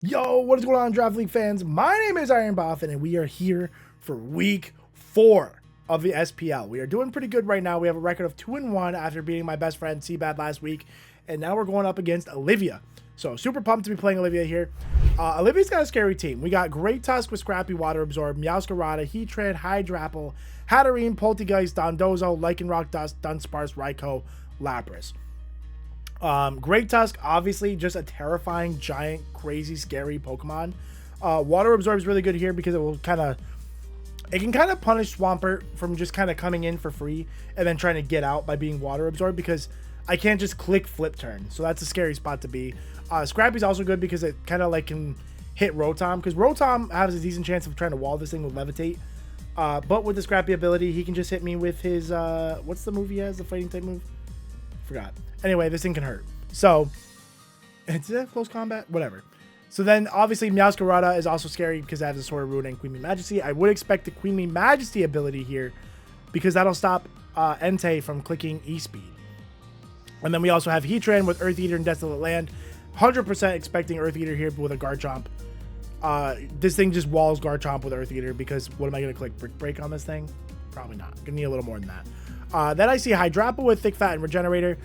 Yo, what is going on, Draft League fans? My name is IronBoffin, and we are here for week 4 of the SPL. We are doing pretty good right now. We have a record of 2-1 after beating my best friend Seabad last week, and now we're going up against Olivia. So super pumped to be playing Olivia here. Olivia's got a scary team. We got Great Tusk with Scrappy, Water Absorb, Meowscarada, Heatran, HADRON, HADRON, Poltergeist, Dondozo, Lycanroc Dust, Dunsparce, Raikou, Lapras. Great Tusk, obviously just a terrifying, giant, crazy, scary Pokemon. Water Absorb is really good here because it can kind of punish Swampert from just kind of coming in for free and then trying to get out by being Water Absorbed, because I can't just click Flip Turn. So that's a scary spot to be. Scrappy's also good because it kind of like can hit Rotom, because Rotom has a decent chance of trying to wall this thing with Levitate. But with the Scrappy ability, he can just hit me with his, what's the move he has, the fighting type move? Forgot. Anyway, this thing can hurt. So, is that close combat? Whatever. So then, obviously, Meowscarada is also scary because it has a Sword of Ruin and Queen Bee Majesty. I would expect the Queen Bee Majesty ability here because that'll stop Entei from clicking E-Speed. And then we also have Heatran with Earth Eater and Desolate Land. 100% expecting Earth Eater here with a Garchomp. This thing just walls Garchomp with Earth Eater because what am I going to click? Brick Break on this thing? Probably not. Going to need a little more than that. Then I see Hydrapple with Thick Fat and Regenerator.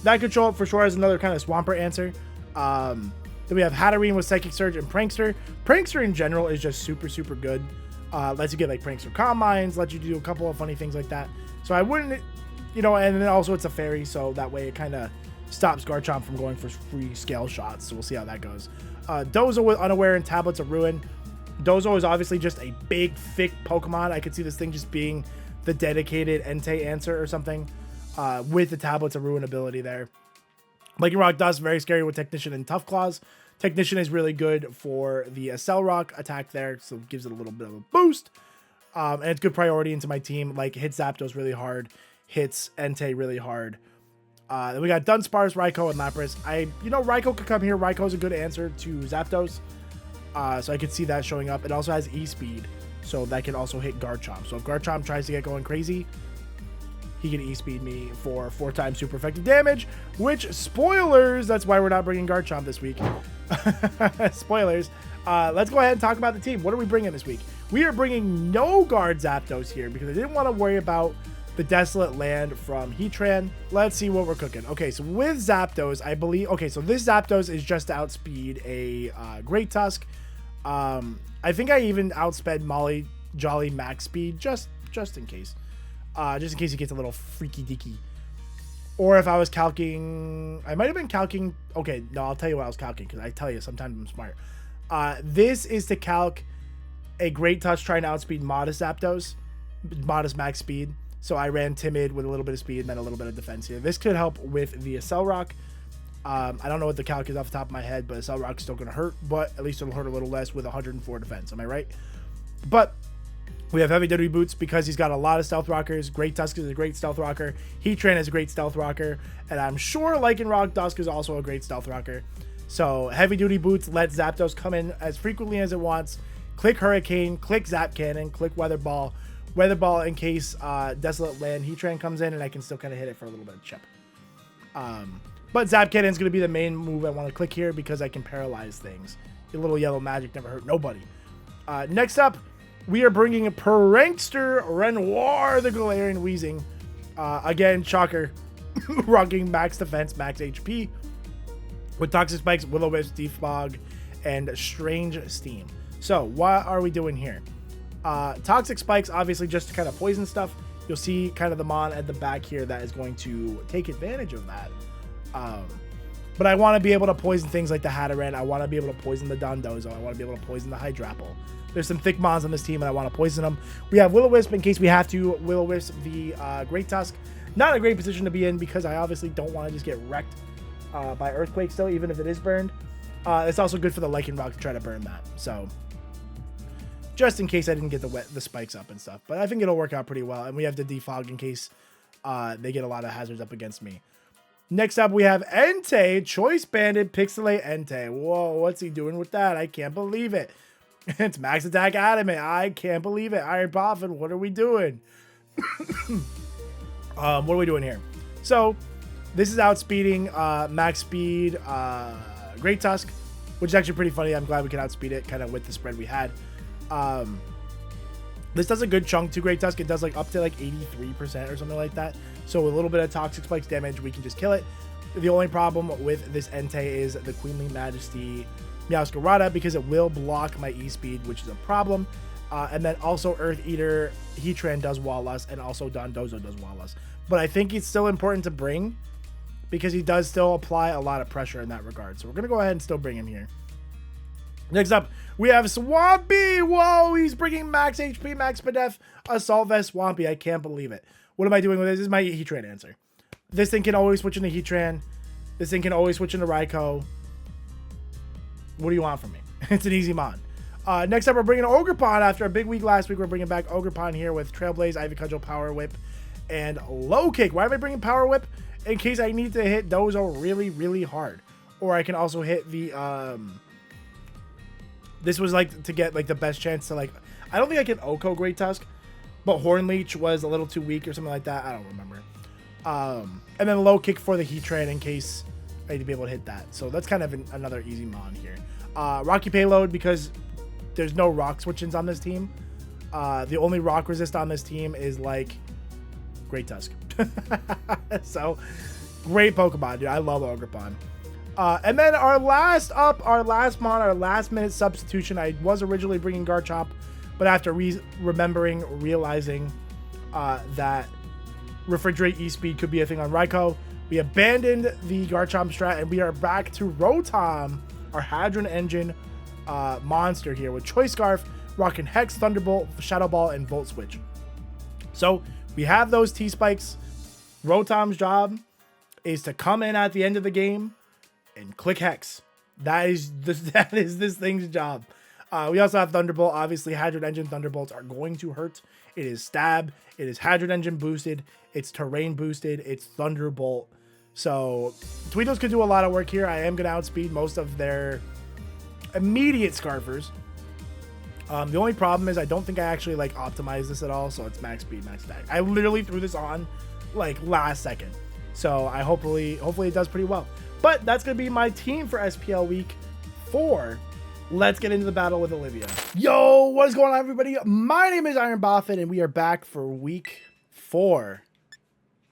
That could show up for sure as another kind of Swampert answer. Then we have HADRON with Psychic Surge and Prankster. Prankster in general is just super, super good. Lets you get like Prankster Combines, lets you do a couple of funny things like that. So I wouldn't, you know, and then also it's a fairy, so that way it kind of stops Garchomp from going for free scale shots. So we'll see how that goes. Dozo with Unaware and Tablets of Ruin. Dozo is obviously just a big, thick Pokemon. I could see this thing just being the dedicated Entei answer or something. With the Tablets of Ruin ability there. Lycanroc Dust, very scary with Technician and Tough Claws. Technician is really good for the Accelerock attack there, so it gives it a little bit of a boost. And it's good priority into my team. Like, hits Zapdos really hard, hits Entei really hard. Then we got Dunsparce, Raikou, and Lapras. Raikou could come here. Raikou's a good answer to Zapdos. So I could see that showing up. It also has E-Speed, so that can also hit Garchomp. So if Garchomp tries to get going crazy, he can E-Speed me for 4 times super effective damage, which, spoilers, that's why we're not bringing Garchomp this week. Spoilers. Let's go ahead and talk about the team. What are we bringing this week? We are bringing no Guard Zapdos here because I didn't want to worry about the Desolate Land from Heatran. Let's see what we're cooking. Okay, so with Zapdos, I believe... Okay, so this Zapdos is just to outspeed a Great Tusk. I think I even outsped Molly Jolly max speed, just in case. Just in case he gets a little freaky deaky. Or if I was calcing, I might have been calcing. Okay, no, I'll tell you what I was calcing, because I tell you, sometimes I'm smart. This is to calc a Great Touch trying to outspeed Modest Zapdos, Modest max speed. So I ran Timid with a little bit of speed and then a little bit of defense here. This could help with the Accelerock. I don't know what the calc is off the top of my head, but Accelerock's still going to hurt, but at least it'll hurt a little less with 104 defense. Am I right? But we have Heavy Duty Boots because he's got a lot of Stealth Rockers. Great Tusk is a great Stealth Rocker. Heatran is a great Stealth Rocker. And I'm sure Lycanroc Dusk is also a great Stealth Rocker. So Heavy Duty Boots lets Zapdos come in as frequently as it wants. Click Hurricane, click Zap Cannon, click Weather Ball. Weather Ball in case Desolate Land Heatran comes in and I can still kind of hit it for a little bit of chip. But Zap Cannon is going to be the main move I want to click here because I can paralyze things. Your little yellow magic never hurt nobody. Next up, we are bringing a Prankster Renoir, the Galarian Weezing. Again, Shocker, rocking max defense, max HP. With Toxic Spikes, Will-O-Wisp, Defog, and Strange Steam. So, what are we doing here? Toxic Spikes, obviously, just to kind of poison stuff. You'll see kind of the Mon at the back here that is going to take advantage of that. But I want to be able to poison things like the HADRON. I want to be able to poison the Dondozo. I want to be able to poison the Hydrapple. There's some thick Mons on this team, and I want to poison them. We have Will-O-Wisp in case we have to. Will-O-Wisp the Great Tusk. Not a great position to be in because I obviously don't want to just get wrecked by Earthquake still, even if it is burned. It's also good for the Lycanroc to try to burn that. So, just in case I didn't get the spikes up and stuff. But I think it'll work out pretty well. And we have the Defog in case they get a lot of hazards up against me. Next up, we have Entei, Choice Banded, Pixelate Entei. Whoa, what's he doing with that? I can't believe it. It's Max Attack Adamant. I can't believe it. IronBoffin, what are we doing? What are we doing here? So, this is outspeeding Max Speed, Great Tusk. which is actually pretty funny. I'm glad we can outspeed it kind of with the spread we had. This does a good chunk to Great Tusk. It does like up to like 83% or something like that. So with a little bit of Toxic Spikes damage, we can just kill it. The only problem with this Entei is the Queenly Majesty Meowscarada, because it will block my E-Speed, which is a problem. And then also Earth Eater, Heatran does wall us, and also Dondozo does wall us. But I think it's still important to bring, because he does still apply a lot of pressure in that regard. So we're going to go ahead and still bring him here. Next up, we have Swampy. Whoa, he's bringing max HP, max Spadef, Assault Vest Swampy. I can't believe it. What am I doing with this? This is my Heatran answer. This thing can always switch into Heatran. This thing can always switch into Raikou. What do you want from me? It's an easy mon. Next up, we're bringing Ogerpon. After a big week last week, we're bringing back Ogerpon here with Trailblaze, Ivy Cudgel, Power Whip, and Low Kick. Why am I bringing Power Whip? In case I need to hit Dozo really, really hard. Or I can also hit the... This was like to get like the best chance to like... I don't think I can Oko Great Tusk, but Horn Leech was a little too weak or something like that. I don't remember. And then Low Kick for the Heatran in case I need to be able to hit that. So that's kind of another easy mon here. Rocky Payload, because there's no rock switch-ins on this team. The only rock resist on this team is like Great Tusk. So great Pokemon, dude. I love Ogerpon. And then our last minute substitution. I was originally bringing Garchomp, but after realizing that Refrigerate E-Speed could be a thing on Raikou, we abandoned the Garchomp strat, and we are back to Rotom, our Hadron Engine monster here with Choice Scarf, rocking Hex, Thunderbolt, Shadow Ball, and Volt Switch. So we have those T-Spikes. Rotom's job is to come in at the end of the game and click Hex. That is this thing's job. We also have Thunderbolt. Obviously, Hadron Engine Thunderbolts are going to hurt. It is Stab. It is Hadron Engine boosted. It's Terrain boosted. It's Thunderbolt. So Tweedos could do a lot of work here. I am going to outspeed most of their immediate Scarfers. The only problem is I don't think I actually like optimize this at all. So it's max speed, max attack. I literally threw this on like last second. So I hopefully it does pretty well. But that's going to be my team for SPL Week 4. Let's get into the battle with Olivia. Yo, what is going on, everybody? My name is IronBoffin, and we are back for Week 4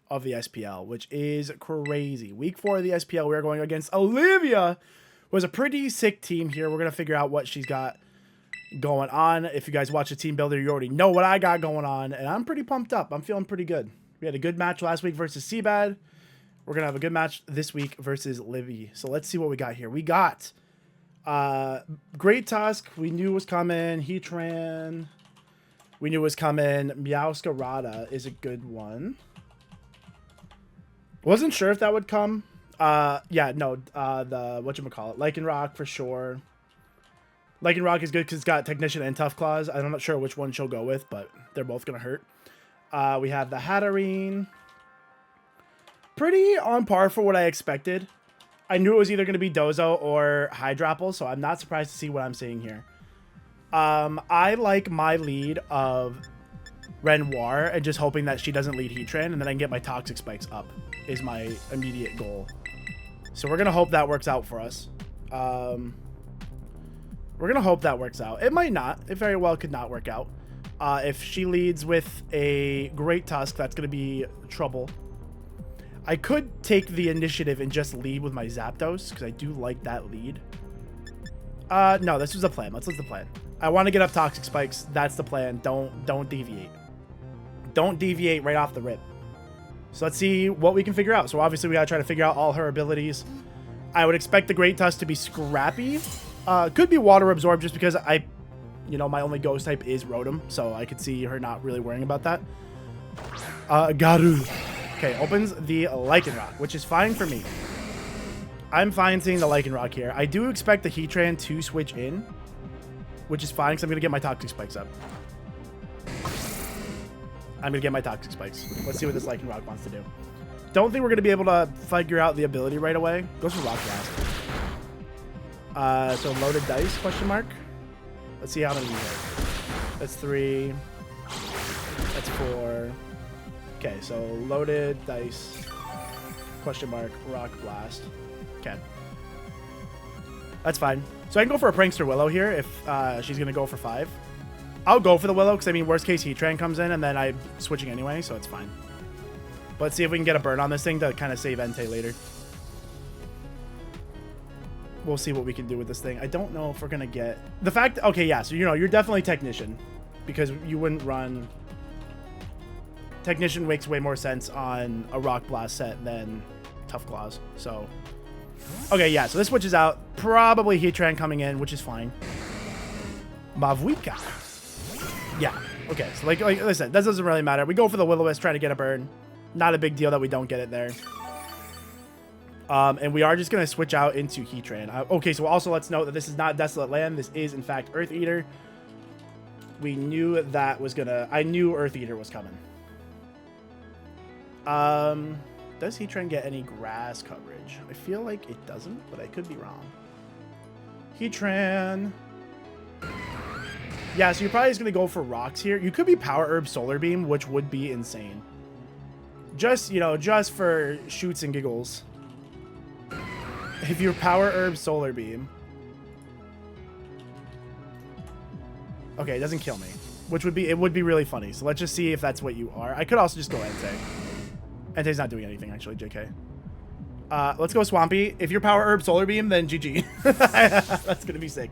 of the SPL, which is crazy. Week 4 of the SPL, we are going against Olivia, who has a pretty sick team here. We're going to figure out what she's got going on. If you guys watch the team builder, you already know what I got going on, and I'm pretty pumped up. I'm feeling pretty good. We had a good match last week versus Seabad. We're going to have a good match this week versus Livy. So let's see what we got here. We got Great Tusk, we knew was coming. Heatran, we knew was coming. Meowscarada is a good one. Wasn't sure if that would come. Yeah, no, the whatchamacallit, Lycanroc for sure. Lycanroc is good because it's got Technician and Tough Claws. I'm not sure which one she'll go with, but they're both going to hurt. We have the Heatran. Pretty on par for what I expected. I knew it was either going to be Dozo or Hydrapple, so I'm not surprised to see what I'm seeing here. I like my lead of Renoir and just hoping that she doesn't lead Heatran, and then I can get my Toxic Spikes up is my immediate goal. So we're going to hope that works out for us. We're going to hope that works out. It might not. It very well could not work out. If she leads with a Great Tusk, that's going to be trouble. I could take the initiative and just lead with my Zapdos, because I do like that lead. No, this was the plan. Let's the plan. I want to get up Toxic Spikes. That's the plan. Don't deviate. Don't deviate right off the rip. So let's see what we can figure out. So obviously we got to try to figure out all her abilities. I would expect the Great Tusk to be Scrappy. Could be Water Absorb just because my only Ghost type is Rotom. So I could see her not really worrying about that. Garu. Okay, opens the Lycanroc, which is fine for me. I'm fine seeing the Lycanroc here. I do expect the Heatran to switch in, which is fine because I'm going to get my Toxic Spikes up. I'm going to get my Toxic Spikes. Let's see what this Lycanroc wants to do. Don't think we're going to be able to figure out the ability right away. Goes for Rock Blast. So loaded dice, question mark. Let's see how many we hit. That's 3. That's 4. Okay, so loaded dice, question mark, Rock Blast. Okay. That's fine. So I can go for a Prankster Willow here if she's going to go for 5. I'll go for the Willow because, I mean, worst case Heatran comes in and then I'm switching anyway, so it's fine. But let's see if we can get a burn on this thing to kind of save Entei later. We'll see what we can do with this thing. I don't know if we're going to get... The fact... Okay, yeah, so, you know, you're definitely Technician because you wouldn't run... Technician makes way more sense on a Rock Blast set than Tough Claws, so... Okay, yeah, so this switches out. Probably Heatran coming in, which is fine. Mavuika. Yeah, okay, so like I said, that doesn't really matter. We go for the Will-O-Wisp, try to get a burn. Not a big deal that we don't get it there. And we are just going to switch out into Heatran. Okay, so also let's note that this is not Desolate Land. This is, in fact, Earth Eater. We knew that was going to... I knew Earth Eater was coming. Does Heatran get any grass coverage? I feel like it doesn't, but I could be wrong. Heatran. Yeah, so you're probably just going to go for rocks here. You could be Power Herb Solar Beam, which would be insane. Just, you know, just for shoots and giggles. If you're Power Herb Solar Beam. Okay, it doesn't kill me. Which would be, it would be really funny. So let's just see if that's what you are. I could also just go Entei. Entei's not doing anything, actually, JK. Let's go Swampy. If you're Power Herb Solar Beam, then GG. That's going to be sick.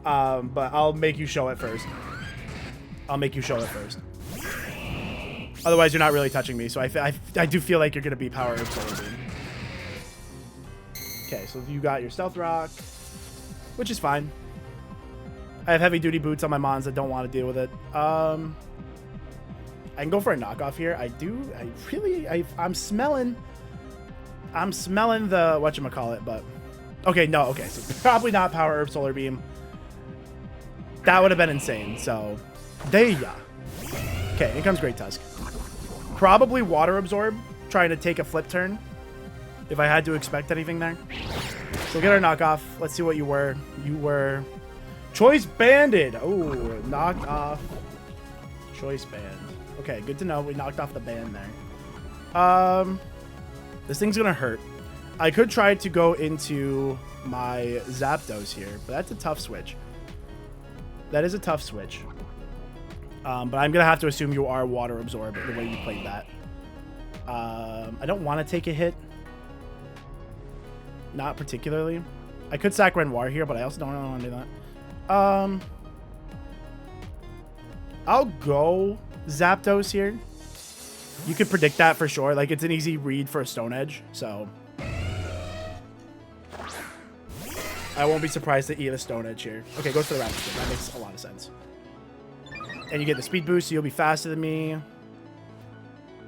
But I'll make you show it first. I'll make you show it first. Otherwise, you're not really touching me. So I do feel like you're going to be Power Herb Solar Beam. Okay, so you got your Stealth Rock, which is fine. I have heavy duty boots on my Mons that don't want to deal with it. I can go for a knockoff here. I'm smelling the whatchamacallit, but okay, no, okay, so probably not Power Herb Solar Beam. That would have been insane. So there ya. Okay, in comes Great Tusk. Probably Water Absorb, trying to take a flip turn. If I had to expect anything there. So get our knockoff. Let's see what you were. You were Choice Banded. Oh, knocked off Choice Band. Okay, good to know. We knocked off the band there. This thing's gonna hurt. I could try to go into my Zapdos here, but that's a tough switch. That is a tough switch. But I'm gonna have to assume you are Water Absorb the way you played that. I don't want to take a hit. Not particularly. I could sack Renoir here, but I also don't really want to do that. I'll go Zapdos here. You could predict that for sure. Like, it's an easy read for a Stone Edge, so I won't be surprised to eat a Stone Edge here. Okay, goes for the Rapid Spin. That makes a lot of sense. And you get the speed boost, so you'll be faster than me.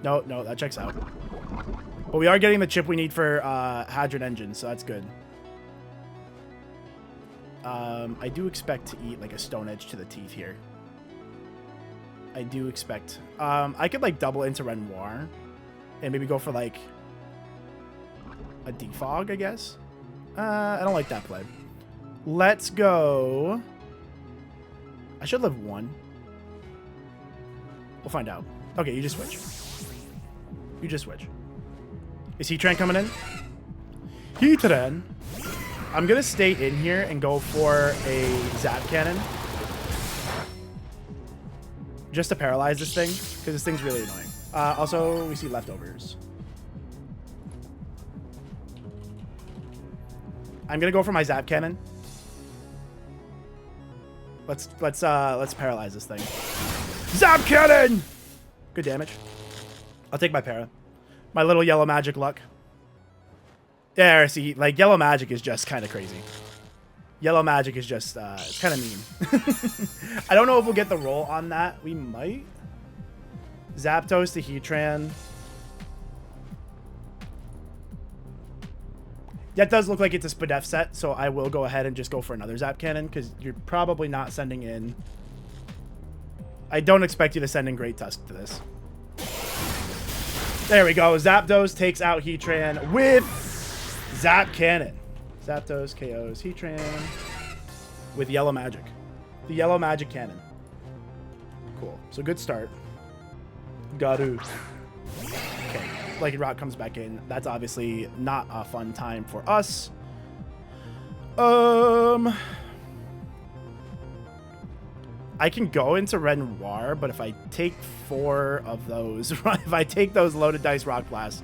No, that checks out. But we are getting the chip we need for Hadron Engine, so that's good. I do expect to eat like a Stone Edge to the teeth here. I do expect. I could like double into Renoir and maybe go for like a Defog, I guess. I don't like that play. Let's go. I should live 1. We'll find out. Okay, you just switch. You just switch. Is Heatran coming in? Heatran. I'm going to stay in here and go for a Zap Cannon. Just to paralyze this thing, because this thing's really annoying. Also, we see leftovers. I'm going to go for my Zap Cannon. Let's paralyze this thing. Zap Cannon! Good damage. I'll take my para. My little yellow magic luck. There, see, like, yellow magic is just kind of crazy. Yellow magic is just, it's kind of mean. I don't know if we'll get the roll on that. We might. Zapdos to Heatran. That does look like it's a Spadef set, so I will go ahead and just go for another Zap Cannon, because you're probably not sending in... I don't expect you to send in Great Tusk to this. There we go. Zapdos takes out Heatran with Zap Cannon. Zapdos KOs Heatran with Yellow Magic. The Yellow Magic Cannon. Cool. So good start. Garu. Okay. Like Rock comes back in. That's obviously not a fun time for us. I can go into Red Noir, but if I take 4 of those, if I take those loaded dice Rock Blast,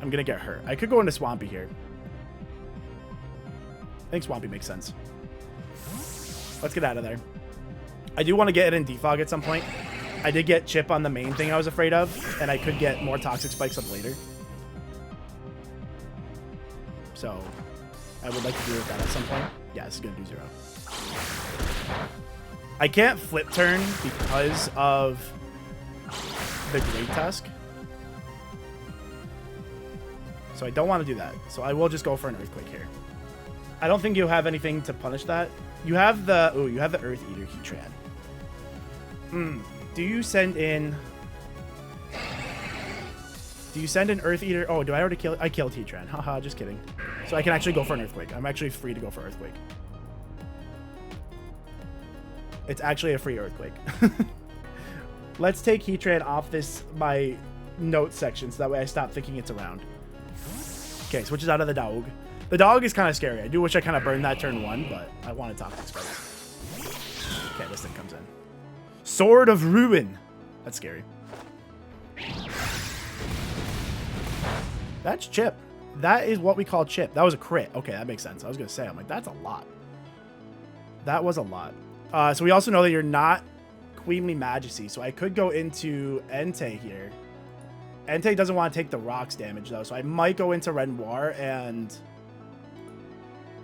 I'm going to get hurt. I could go into Swampy here. I think Swampy makes sense. Let's get out of there. I do want to get it in Defog at some point. I did get Chip on the main thing I was afraid of, and I could get more Toxic Spikes up later. So, I would like to deal with that at some point. Yeah, this is going to do 0. I can't flip turn because of the Great Tusk. So I don't want to do that. So I will just go for an Earthquake here. I don't think you have anything to punish that. You have the... Oh, you have the Earth Eater Heatran. Do you send in... Do you send an Earth Eater? Oh, do I already kill... I killed Heatran. Haha, just kidding. So I can actually go for an Earthquake. I'm actually free to go for Earthquake. It's actually a free Earthquake. Let's take Heatran off this, my notes section, so that way I stop thinking it's around. Okay, switches out of the dog. The dog is kind of scary. I do wish I kind of burned that turn 1, but I wanted Toxic Spikes. Okay, this thing comes in. Sword of Ruin. That's scary. That's Chip. That is what we call Chip. That was a crit. Okay, that makes sense. I was going to say, I'm like, that's a lot. That was a lot. So we also know that you're not Queenly Majesty, so I could go into Entei here. Entei doesn't want to take the rocks damage, though, so I might go into Red Noir, and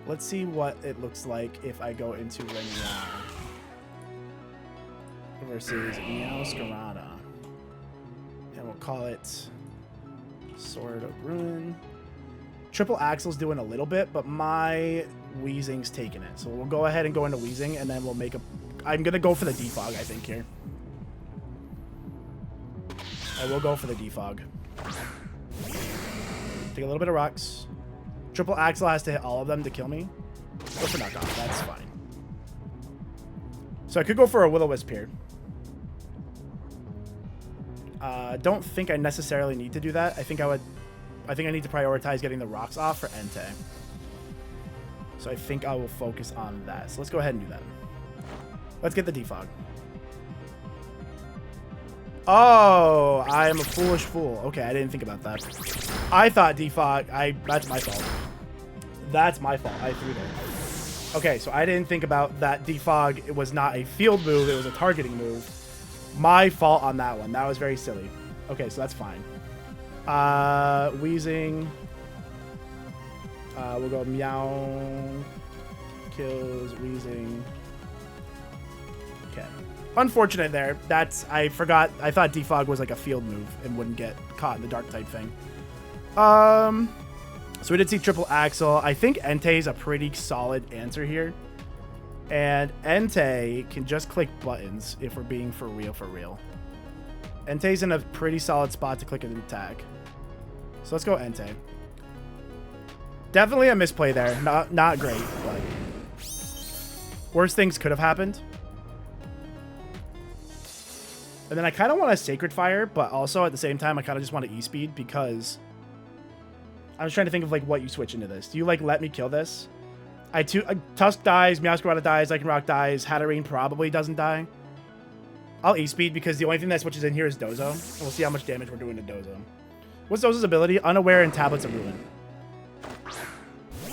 let's see what it looks like if I go into Red Noir versus Meowscarada. And we'll call it Sword of Ruin. Triple Axle's doing a little bit, but my Weezing's taking it. So we'll go ahead and go into Weezing, and then we'll make a... I'm going to go for the Defog, I think, here. I will go for the Defog. Take a little bit of rocks. Triple Axle has to hit all of them to kill me. Go for knockoff. That's fine. So I could go for a Will-O-Wisp here. Don't think I necessarily need to do that. I think I need to prioritize getting the rocks off for Entei. So I think I will focus on that. So let's go ahead and do that. Let's get the Defog. Oh, I am a foolish fool. Okay, I didn't think about that. I thought Defog... That's my fault. That's my fault. I threw there. Okay, so I didn't think about that Defog. It was not a field move. It was a targeting move. My fault on that one. That was very silly. Okay, so that's fine. Weezing. We'll go Meow. Kills Weezing. Okay. Unfortunate there. I forgot. I thought Defog was like a field move and wouldn't get caught in the dark type thing. So we did see Triple Axle. I think Entei's a pretty solid answer here. And Entei can just click buttons if we're being for real. Entei's in a pretty solid spot to click an attack. So let's go Entei. Definitely a misplay there. Not great, but worse things could have happened. And then I kind of want a Sacred Fire, but also at the same time, I kind of just want to E-Speed because I was trying to think of like what you switch into this. Do you like let me kill this? Tusk dies, Meowscarada dies, Lycanroc dies, Hatterene probably doesn't die. I'll E-Speed because the only thing that switches in here is Dozo. And we'll see how much damage we're doing to Dozo. What's Dozo's ability? Unaware and Tablets of Ruin.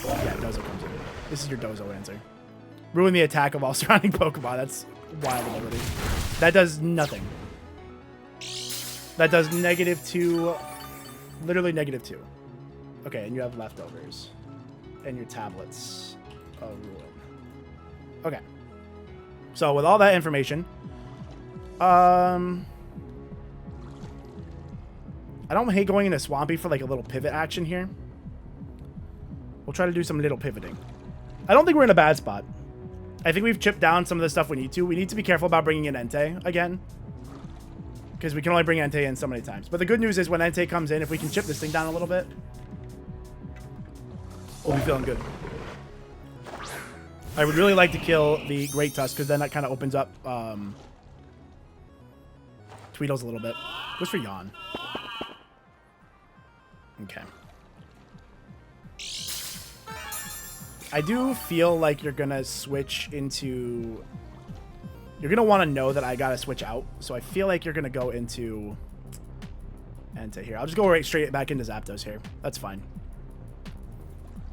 Yeah, Dozo comes in. This is your Dozo answer. Ruin the attack of all surrounding Pokemon. That's wild ability. That does nothing. That does -2. Literally -2. Okay, and you have leftovers. And your Tablets of Ruin. Okay. So with all that information, I don't hate going into Swampy for like a little pivot action here. We'll try to do some little pivoting. I don't think we're in a bad spot. I think we've chipped down some of the stuff we need to. We need to be careful about bringing in Entei again, because we can only bring Entei in so many times. But the good news is when Entei comes in, if we can chip this thing down a little bit, we'll be feeling good. I would really like to kill the Great Tusk, because then that kind of opens up Tweedles a little bit. Goes for Yawn. Okay. I do feel like you're going to switch into... You're going to want to know that I got to switch out. So I feel like you're going to go into here. I'll just go right straight back into Zapdos here. That's fine.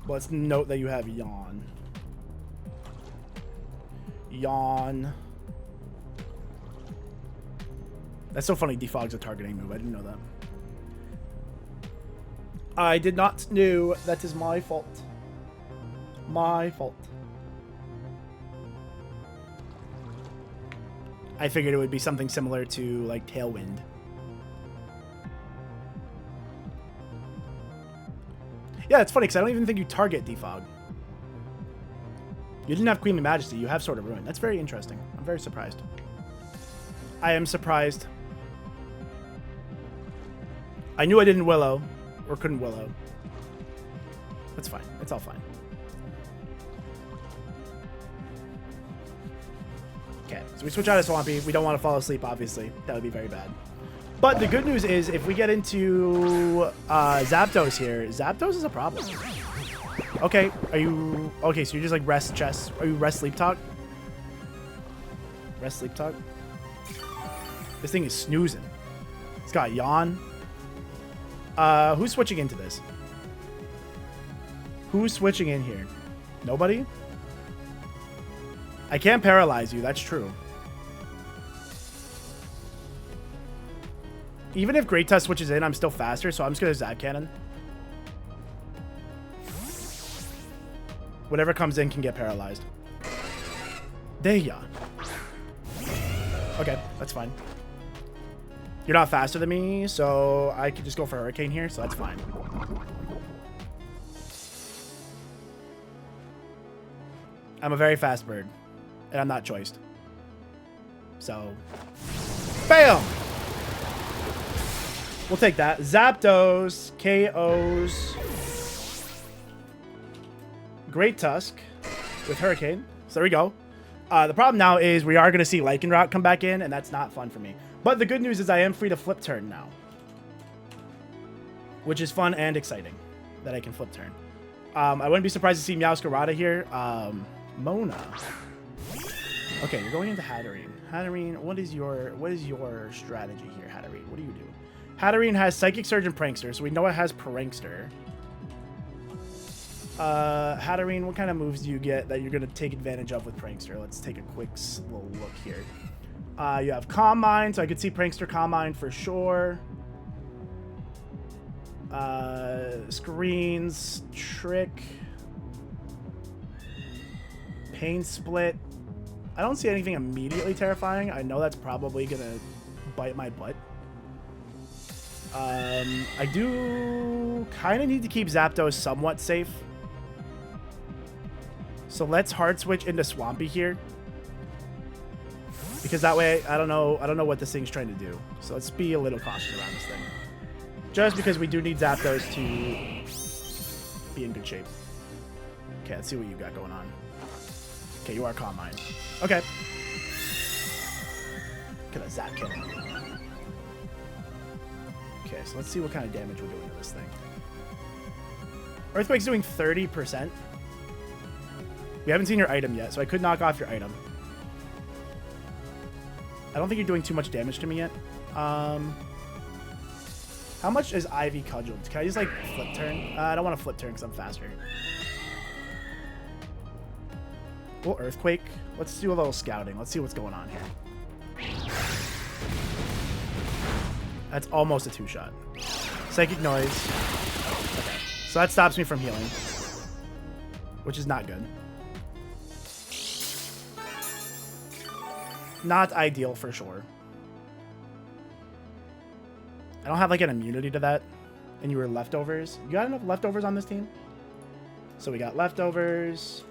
But let's note that you have Yawn. Yawn. That's so funny. Defog's a targeting move. I didn't know that. I did not know. That is my fault. My fault. I figured it would be something similar to like Tailwind. Yeah, it's funny because I don't even think you target Defog. You didn't have Queenly Majesty. You have Sword of Ruin. That's very interesting. I'm very surprised. I am surprised. I knew I didn't Willow. Or couldn't Willow. That's fine. It's all fine. Okay, so we switch out of Swampy. We don't want to fall asleep, obviously. That would be very bad. But the good news is, if we get into Zapdos here, Zapdos is a problem. Okay, are you... Okay, so you're just like rest chess. Are you rest sleep talk? Rest sleep talk? This thing is snoozing. It's got Yawn. Who's switching into this? Who's switching in here? Nobody? I can't paralyze you, that's true. Even if Great Tusk switches in, I'm still faster, so I'm just gonna Zap Cannon. Whatever comes in can get paralyzed. There ya. Okay, that's fine. You're not faster than me, so I could just go for Hurricane here, so that's fine. I'm a very fast bird, and I'm not choiced. So, bam! We'll take that. Zapdos, KOs, Great Tusk with Hurricane. So there we go. The problem now is we are going to see Lycanroc come back in, and that's not fun for me. But the good news is I am free to flip turn now. Which is fun and exciting that I can flip turn. I wouldn't be surprised to see Meowscarada here. Mona. Okay, you're going into Heatran. Heatran, what is your strategy here, Heatran? What do you do? Heatran has Psychic Surge and Prankster, so we know it has Prankster. Heatran, what kind of moves do you get that you're going to take advantage of with Prankster? Let's take a quick little look here. You have Calm Mind, so I could see Prankster Calm Mind for sure. Screens, Trick, Pain Split. I don't see anything immediately terrifying. I know that's probably going to bite my butt. I do kind of need to keep Zapdos somewhat safe. So let's hard switch into Swampy here. Because that way, I don't know what this thing's trying to do. So let's be a little cautious around this thing. Just because we do need Zapdos to be in good shape. Okay, let's see what you got going on. Okay, you are Calm Mind. Okay. Get a Zap Cannon. Okay, so let's see what kind of damage we're doing to this thing. Earthquake's doing 30%. We haven't seen your item yet, so I could knock off your item. I don't think you're doing too much damage to me yet. How much is Ivy cudgeled? Can I just, like, flip turn? I don't want to flip turn because I'm faster. Well, Earthquake. Let's do a little scouting. Let's see what's going on here. That's almost a two-shot. Psychic Noise. Okay. So that stops me from healing. Which is not good. Not ideal for sure. I don't have like an immunity to that. And you were leftovers. You got enough leftovers on this team? So we got leftovers.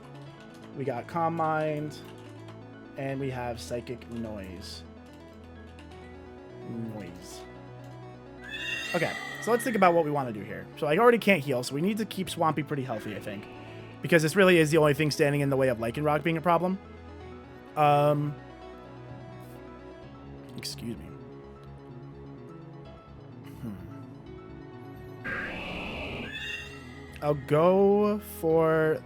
We got Calm Mind. And we have Psychic Noise. Okay, so let's think about what we want to do here. So I already can't heal, so we need to keep Swampy pretty healthy, I think. Because this really is the only thing standing in the way of Lycanroc being a problem. Excuse me. I'll go for...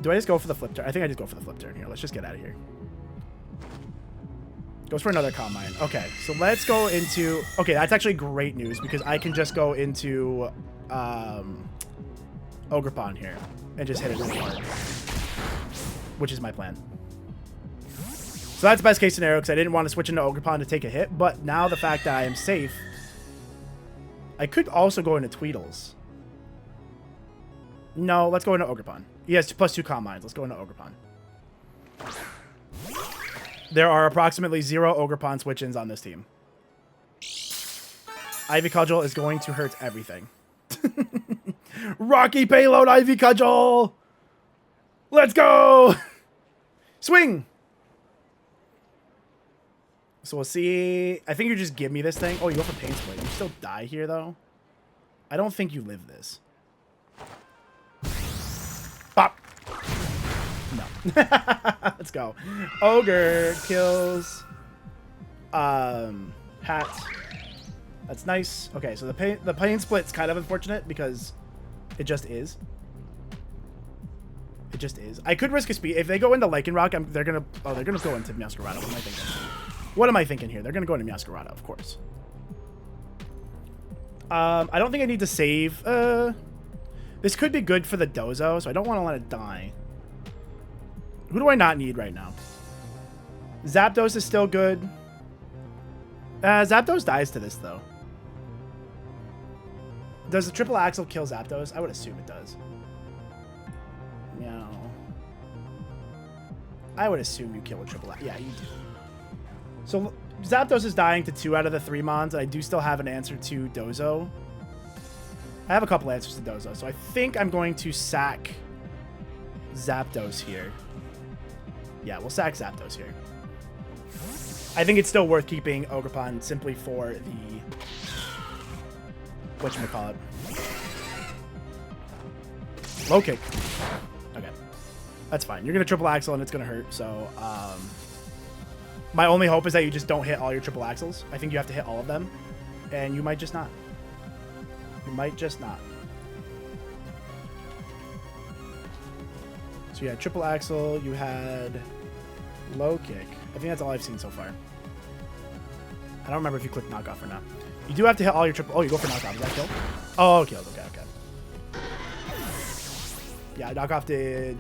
Do I just go for the flip turn? I think I just go for the flip turn here. Let's just get out of here. Goes for another Combine. Okay, so let's go into... Okay, that's actually great news because I can just go into Ogerpon here and just hit it really hard, which is my plan. So that's best case scenario because I didn't want to switch into Ogerpon to take a hit, but now the fact that I am safe, I could also go into Tweedles. No, let's go into Ogerpon. He has +2 Combines. Let's go into Ogerpon. There are approximately 0 Ogerpon switch-ins on this team. Ivy Cudgel is going to hurt everything. Rocky payload Ivy Cudgel! Let's go! Swing! So we'll see. I think you just give me this thing. Oh, you go for Pain Split. You still die here, though. I don't think you live this. Bop! No. Let's go. Ogre kills Hat. That's nice. Okay, so the pain split's kind of unfortunate because it just is. It just is. I could risk a speed. If they go into Lycanroc, they're gonna go into Meowscarada. What am I thinking? What am I thinking here? They're gonna go into Meowscarada, of course. I don't think I need to save. This could be good for the Dozo, so I don't want to let it die. Who do I not need right now? Zapdos is still good. Zapdos dies to this, though. Does the triple axle kill Zapdos? I would assume it does. Meow. I would assume you kill a triple axle. Yeah, you do. So Zapdos is dying to 2 out of the 3 mons. I do still have an answer to Dozo. I have a couple answers to Dozo, so I think I'm going to sack Zapdos here. Yeah, we'll sack Zapdos here. I think it's still worth keeping Ogerpon simply for the... whatchamacallit. Low kick. Okay. That's fine. You're going to triple axle and it's going to hurt, so... my only hope is that you just don't hit all your triple axles. I think you have to hit all of them, and you might just not. You might just not. So you had triple axle, you had low kick. I think that's all I've seen so far. I don't remember if you clicked knockoff or not. You do have to hit all your triple... Oh, you go for knockoff. Is that kill? Oh, killed. Okay, okay. Yeah, knockoff did...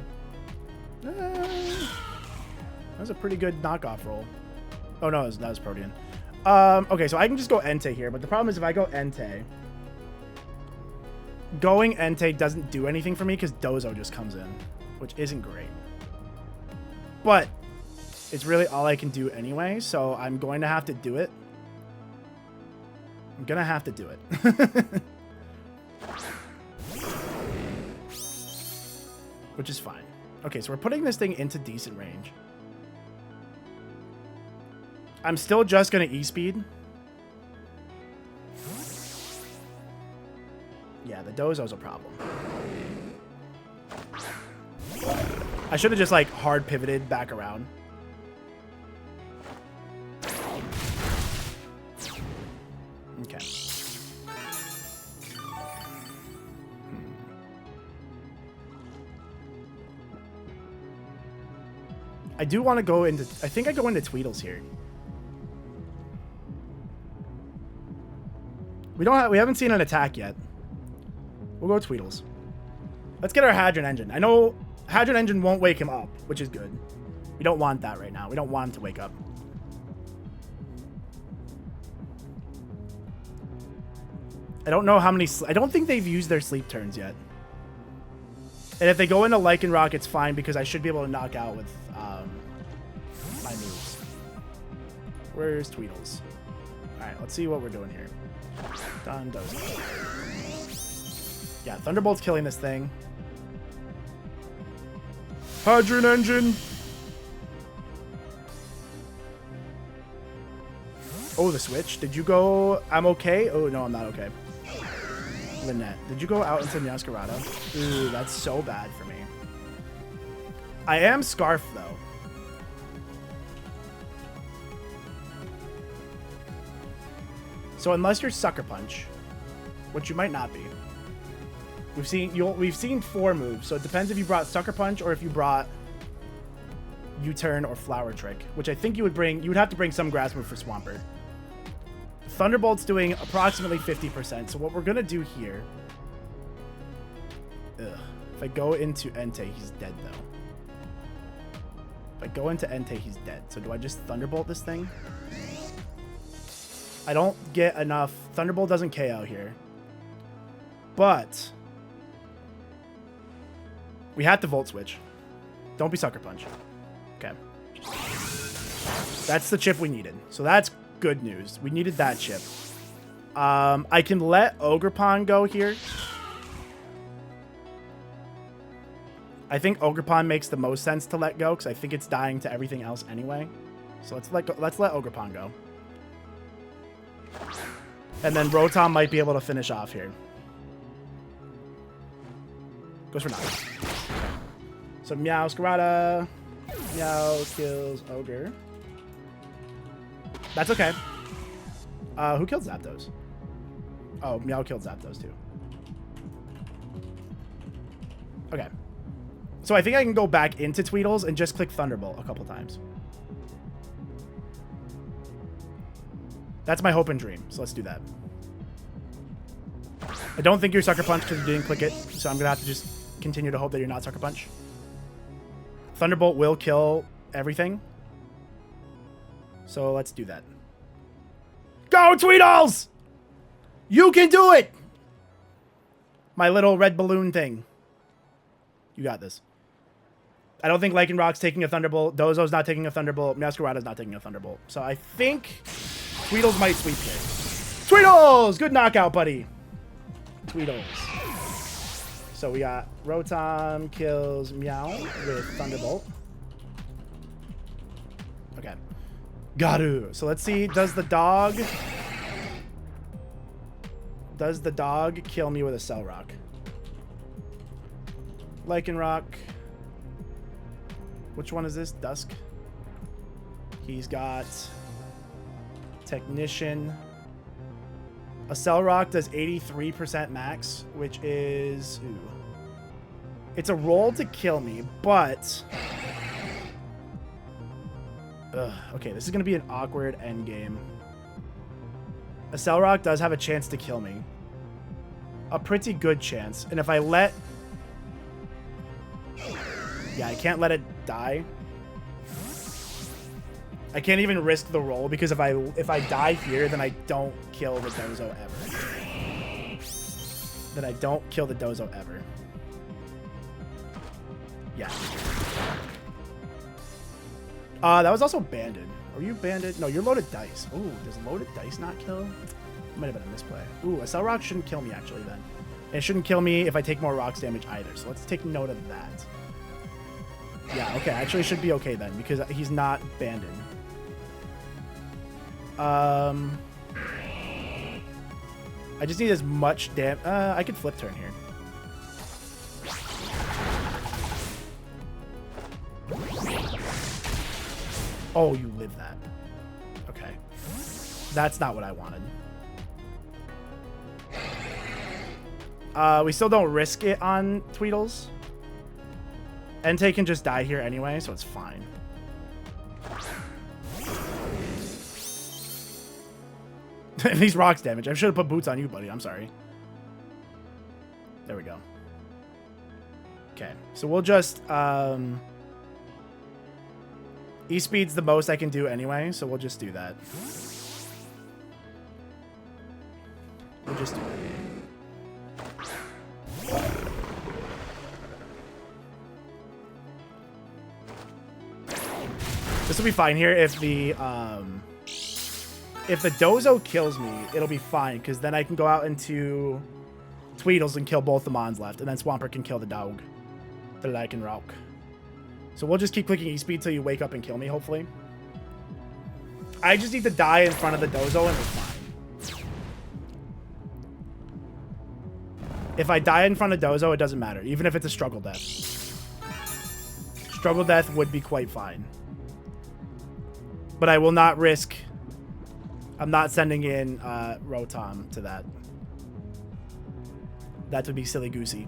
that was a pretty good knockoff roll. Oh, no, that was Protean. Okay, so I can just go Entei here, but the problem is if I go Entei... Going Entei doesn't do anything for me because Dozo just comes in, which isn't great. But it's really all I can do anyway, so I'm going to have to do it. I'm going to have to do it. Which is fine. Okay, so we're putting this thing into decent range. I'm still just going to E-Speed. Yeah, the Dozo's a problem. I should have just, like, hard pivoted back around. Okay. I do want to go into... I think I go into Tweedles here. We haven't seen an attack yet. We'll go Tweedles. Let's get our Hadron Engine. I know Hadron Engine won't wake him up, which is good. We don't want that right now. We don't want him to wake up. I don't know how many... I don't think they've used their sleep turns yet. And if they go into Lycanroc, it's fine because I should be able to knock out with my moves. Where's Tweedles? Alright, let's see what we're doing here. Done, Dozo. Yeah, Thunderbolt's killing this thing. Hadron Engine! Oh, the switch. Did you go... I'm okay? Oh, no, I'm not okay. Lynette, did you go out into Meowscarada? Ooh, that's so bad for me. I am Scarf, though. So unless you're Sucker Punch, which you might not be, We've seen 4 moves, so it depends if you brought Sucker Punch or if you brought U-Turn or Flower Trick, which I think you would bring. You would have to bring some grass move for Swampert. Thunderbolt's doing approximately 50%. So what we're gonna do here. If I go into Entei, he's dead though. If I go into Entei, he's dead. So do I just Thunderbolt this thing? I don't get enough. Thunderbolt doesn't KO here. But we had to Volt Switch. Don't be Sucker Punch. Okay. That's the chip we needed. So that's good news. We needed that chip. I can let Ogerpon go here. I think Ogerpon makes the most sense to let go because I think it's dying to everything else anyway. So let's let Ogerpon go. And then Rotom might be able to finish off here. Goes for nothing. So Meow Scarada. Meow kills Ogre. That's okay. Who killed Zapdos? Oh, Meow killed Zapdos too. Okay. So I think I can go back into Tweedles and just click Thunderbolt a couple times. That's my hope and dream. So let's do that. I don't think you're Sucker Punch because you didn't click it. So I'm going to have to just continue to hope that you're not Sucker Punch. Thunderbolt will kill everything. So let's do that. Go, Tweedles! You can do it! My little red balloon thing. You got this. I don't think Lycanroc's taking a Thunderbolt. Dozo's not taking a Thunderbolt. Masquerada's not taking a Thunderbolt. So I think Tweedles might sweep here. Tweedles! Good knockout, buddy. Tweedles. So we got Rotom kills Meow with Thunderbolt. Okay. Garu. So let's see. Does the dog kill me with a Cell Rock? Lycanroc. Which one is this? Dusk. He's got Technician. A Cell Rock does 83% max, which is... Ooh. It's a roll to kill me, but... Ugh, okay, this is going to be an awkward end game. A Cell Rock does have a chance to kill me. A pretty good chance. And if I let... Yeah, I can't let it die. I can't even risk the roll because if I die here, then I don't kill the Dozo ever. Then I don't kill the Dozo ever. Yeah. That was also banded. Are you banded? No, you're loaded dice. Ooh, does loaded dice not kill? Might have been a misplay. Ooh, a Cell Rock shouldn't kill me actually then. And it shouldn't kill me if I take more rocks damage either. So let's take note of that. Yeah, okay. Actually, it should be okay then because he's not banded. I just need as much damage. I could flip turn here. Oh, you live that. Okay. That's not what I wanted. We still don't risk it on Tweedles. Entei can just die here anyway, so it's fine. These rocks damage. I should have put boots on you, buddy. I'm sorry. There we go. Okay, so we'll just... E-Speed's the most I can do anyway, so we'll just do that. We'll just do that. This will be fine here if the Dozo kills me, it'll be fine because then I can go out into Tweedles and kill both the Mons left, and then Swampert can kill the dog, the Lycanroc. So we'll just keep clicking E-Speed till you wake up and kill me, hopefully. I just need to die in front of the Dozo and we're fine. If I die in front of Dozo, it doesn't matter, even if it's a struggle death. Struggle death would be quite fine. But I will not risk... I'm not sending in Rotom to that. That would be silly goosey.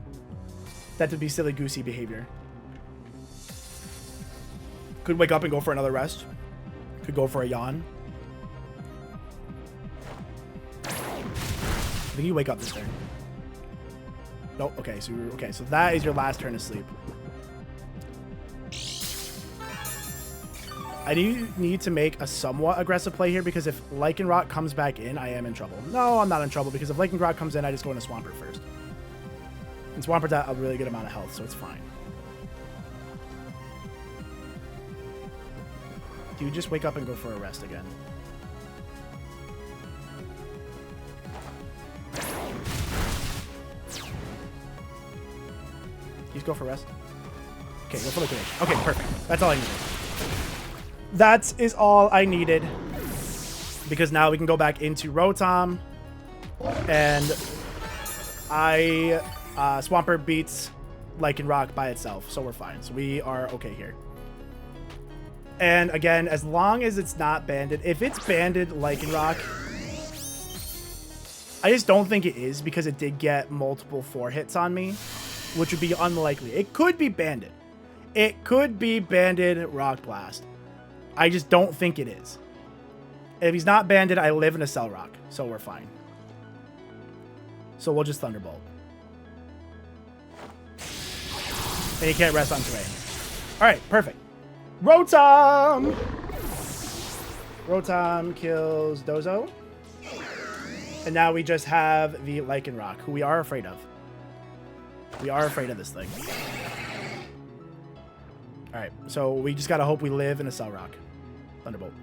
That would be silly goosey behavior. Could wake up and go for another rest. Could go for a yawn. I think you wake up this turn. Nope. Okay. So okay. So that is your last turn of sleep. I do need to make a somewhat aggressive play here because if Lycanroc comes back in, I am in trouble. No, I'm not in trouble because if Lycanroc comes in, I just go into Swampert first. And Swampert's at a really good amount of health, so it's fine. Do you just wake up and go for a rest again? You just go for rest? Okay, go for liquidation. Okay, perfect. That's all I needed. That is all I needed. Because now we can go back into Rotom. And Swampert beats Lycanroc by itself, so we're fine. So we are okay here. And again, as long as it's not banded, if it's banded Lycanroc, I just don't think it is because it did get multiple 4 hits on me, which would be unlikely. It could be banded. It could be banded Rock Blast. I just don't think it is. If he's not banded, I live in a Cell Rock, so we're fine. So we'll just Thunderbolt. And he can't rest on terrain. All right, perfect. Rotom! Rotom kills Dozo. And now we just have the Lycanroc, who we are afraid of. We are afraid of this thing. All right, so we just got to hope we live in a Cell Rock. Thunderbolt.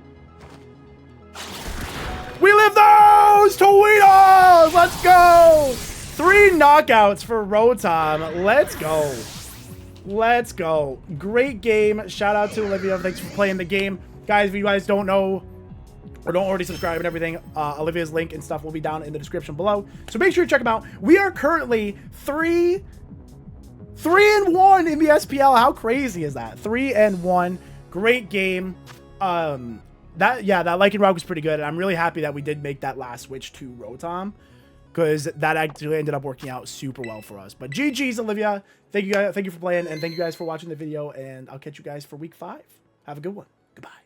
We live those! Toweedos! Let's go! 3 knockouts for Rotom. Let's go. Let's go. Great game. Shout out to Olivia. Thanks for playing the game. Guys, if you guys don't know or don't already subscribe and everything, Olivia's link and stuff will be down in the description below. So make sure you check them out. We are currently 3-1 in the SPL. How crazy is that? 3-1. Great game. That Lycanroc was pretty good. And I'm really happy that we did make that last switch to Rotom, because that actually ended up working out super well for us. But GG's, Olivia. Thank you guys. Thank you for playing, and thank you guys for watching the video. And I'll catch you guys for week 5. Have a good one. Goodbye.